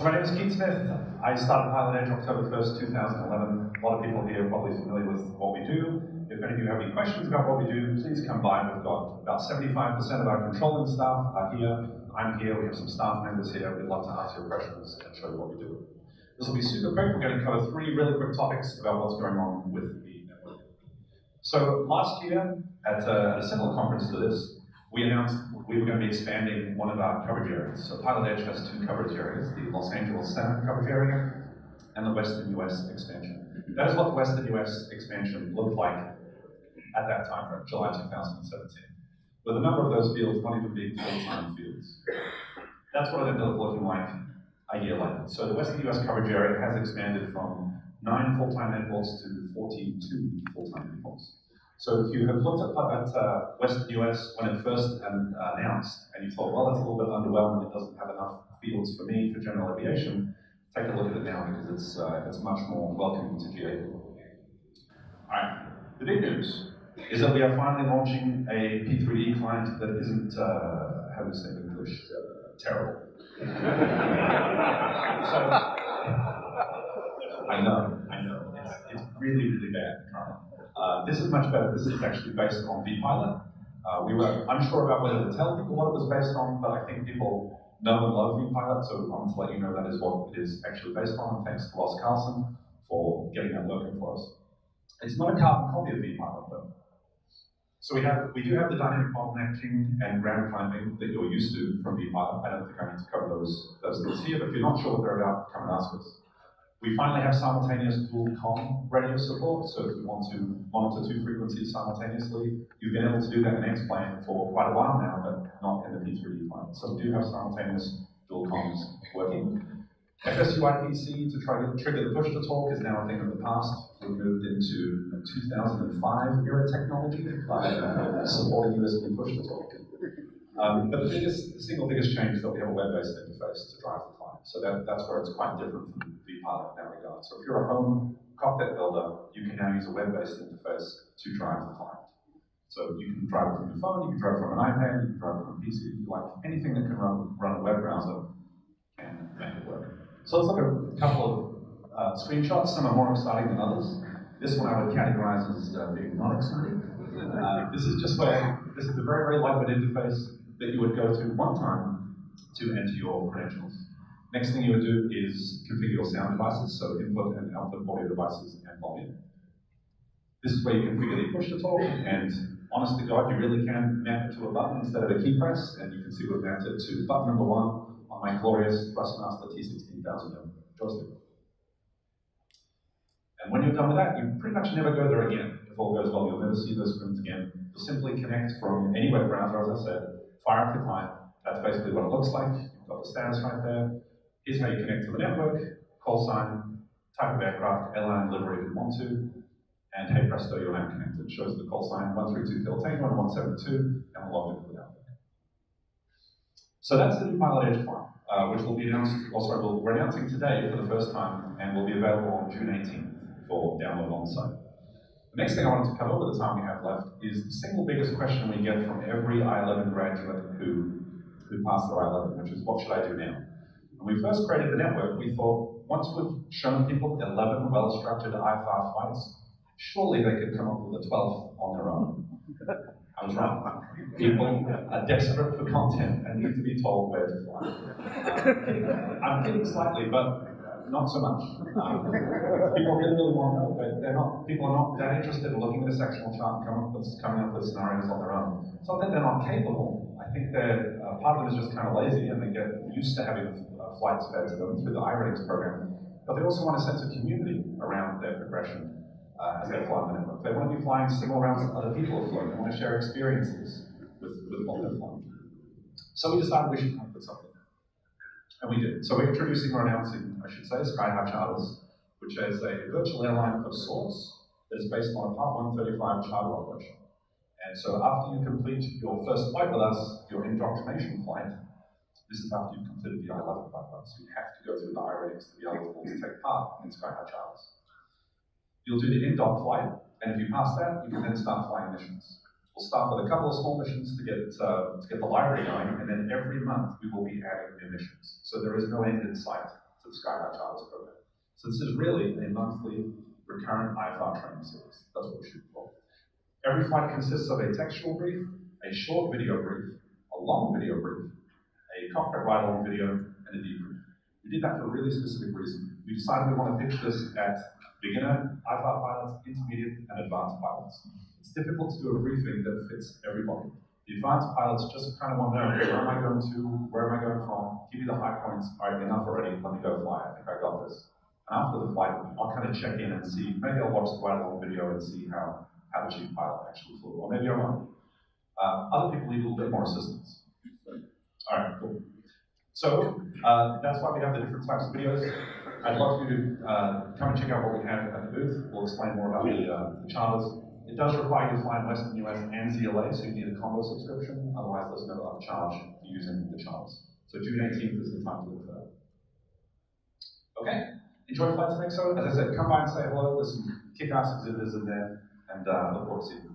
So my name is Keith Smith. I started PilotEdge October 1st, 2011. A lot of people here are probably familiar with what we do. If any of you have any questions about what we do, please come by. We've got about 75% of our controlling staff are here. I'm here. We have some staff members here. We'd love to answer your questions and show you what we do. This will be super quick. We're going to cover 3 really quick topics about what's going on with the network. So last year, at a similar conference to this, we announced we were going to be expanding one of our coverage areas. So PilotEdge has 2 coverage areas, the Los Angeles Center coverage area and the Western US expansion. That is what the Western US expansion looked like at that time frame, July 2017. With a number of those fields not even being full-time fields. That's what it ended up looking like a year later. So the Western US coverage area has expanded from 9 full-time airports to 42 full-time airports. So if you have looked at Western US when it first announced, and you thought, well, that's a little bit underwhelming, it doesn't have enough fields for me for general aviation, take a look at it now because it's much more welcoming to GA. All right, the big news is that we are finally launching a P3D client that isn't, how do you say in English, terrible. So, I know, it's really, really bad currently. This is much better. This is actually based on vPilot. We were unsure about whether to tell people what it was based on, but I think people know and love vPilot, so I want to let you know that is what it is actually based on, and thanks to Ross Carlson for getting that working for us. It's not a carbon copy of vPilot, though. So we do have the dynamic bottlenecking and ground clamping that you're used to from vPilot. I don't think I need to cover those things here, but if you're not sure what they're about, come and ask us. We finally have simultaneous dual-com radio support, so if you want to monitor 2 frequencies simultaneously, you've been able to do that in X-Plane for quite a while now, but not in the P3D plane. So we do have simultaneous dual-coms working. FSU IPC to try to trigger the push-to-talk is now a thing of the past. We moved into 2005 era technology by supporting USB push-to-talk. But the single biggest change is that we have a web-based interface to drive the client. So that's where it's quite different from vPilot in that regard. So if you're a home cockpit builder, you can now use a web-based interface to drive the client. So you can drive it from your phone, you can drive it from an iPad, you can drive it from a PC, if you like. Anything that can run a web browser can make it work. So let's look at a couple of screenshots. Some are more exciting than others. This one I would categorize as being not exciting. This is the very, very lightweight interface that you would go to one time to enter your credentials. Next thing you would do is configure your sound devices, so input and output audio devices and volume. This is where you configure the push-to-talk, and honest to God, you really can map it to a button instead of a key press, and you can see we've mapped it to button number 1 on my glorious Thrustmaster T16000 joystick. And when you're done with that, you pretty much never go there again. If all goes well, you'll never see those screens again. You'll simply connect from any web browser, as I said, fire up the client. That's basically what it looks like. You've got the status right there. Here's how you connect to the network, call sign, type of aircraft, airline livery if you want to, and hey presto, you're now connected. It shows the call sign 132 Kilo Tango and 172, and we'll log into the network. So that's the new PilotEdge client, which will be announced, we're announcing today for the first time, and will be available on June 18th for download on the site. The next thing I wanted to cover with the time we have left is the single biggest question we get from every I-11 graduate who passed their I-11, which is, what should I do now? When we first created the network, we thought, once we've shown people 11 well-structured IFR flights, surely they could come up with a 12th on their own. I was wrong. People are desperate for content and need to be told where to fly. I'm kidding slightly, but not so much. People really want to know, but people are not that interested in looking at a sectional chart and coming up with scenarios on their own. It's not that they're not capable. I think that part of them is just kind of lazy, and they get used to having flights fed to them through the iRatings program. But they also want a sense of community around their progression as they fly on the network. They want to be flying similar rounds that other people are flying. They want to share experiences with what they're flying. So we decided we should come up with something. And we did. So we're announcing, I should say, Sky High Charters, which is a virtual airline of sorts that is based on a Part 135 charter operation. And so after you complete your first flight with us, your indoctrination flight, this is after you've completed the I-11 flight with us. So you have to go through the iRatings to be eligible to take part in Sky High Charters. You'll do the in-dock flight, and if you pass that, you can then start flying missions. We'll start with a couple of small missions to get the library going, and then every month we will be adding new missions. So there is no end in sight to the Skyline Charters program. So this is really a monthly recurrent IFR training series. That's what we're shooting for. Every flight consists of a textual brief, a short video brief, a long video brief, a cockpit ride-along video, and a debrief. We did that for a really specific reason. We decided we want to pitch this at beginner IFR pilots, intermediate, and advanced pilots. It's difficult to do a briefing that fits everybody. The advanced pilots just kind of want to know, where am I going to, where am I going from, give me the high points, all right, enough already, let me go fly, I think I got this. And after the flight, I'll kind of check in and see, maybe I'll watch the ride-along video and see how the chief pilot actually flew, or maybe I won't. Other people need a little bit more assistance. All right, cool. So that's why we have the different types of videos. I'd love for you to come and check out what we have at the booth. We'll explain more about the charters. It does require you to fly in Western US and ZLA, so you need a combo subscription. Otherwise, there's no other charge for using the charters. So June 18th is the time to look for that. Okay, enjoy flights next. So as I said, come by and say hello. There's some kick-ass exhibitors in there, and look forward to seeing you.